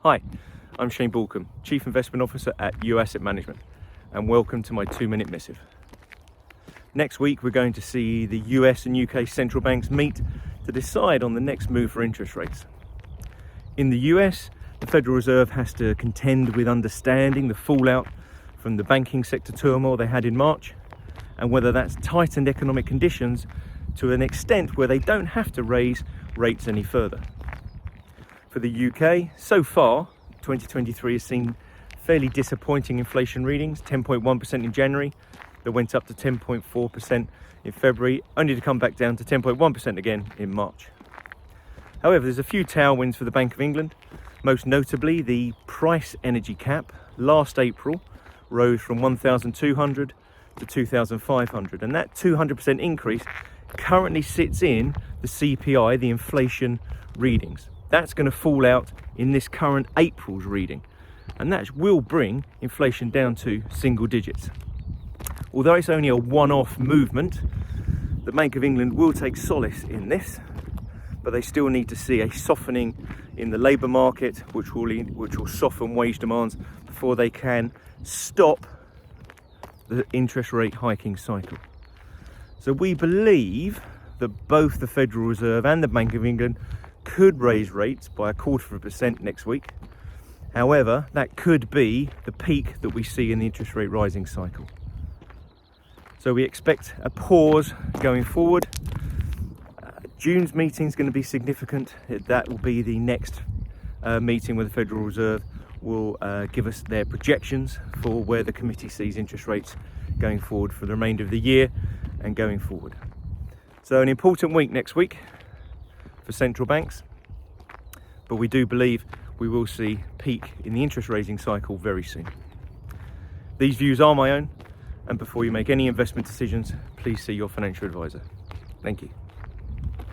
Hi, I'm Shane Balkham, Chief Investment Officer at U Asset Management, and welcome to my 2-minute missive. Next week we're going to see the US and UK central banks meet to decide on the next move for interest rates. In the US, the Federal Reserve has to contend with understanding the fallout from the banking sector turmoil they had in March, and whether that's tightened economic conditions to an extent where they don't have to raise rates any further. For the UK, so far, 2023 has seen fairly disappointing inflation readings, 10.1% in January, that went up to 10.4% in February, only to come back down to 10.1% again in March. However, there's a few tailwinds for the Bank of England, most notably the price energy cap last April rose from 1,200 to 2,500, and that 200% increase currently sits in the CPI, the inflation readings. That's going to fall out in this current April's reading, and that will bring inflation down to single digits. Although it's only a one-off movement, the Bank of England will take solace in this, but they still need to see a softening in the labour market, which will soften wage demands before they can stop the interest rate hiking cycle. So we believe that both the Federal Reserve and the Bank of England could raise rates by 0.25% next week. However, that could be the peak that we see in the interest rate rising cycle. So we expect a pause going forward. June's meeting is going to be significant. That will be the next meeting where the Federal Reserve will give us their projections for where the committee sees interest rates going forward for the remainder of the year and going forward. So an important week next week for central banks, but we do believe we will see peak in the interest raising cycle very soon. These views are my own, and before you make any investment decisions, please see your financial advisor. Thank you.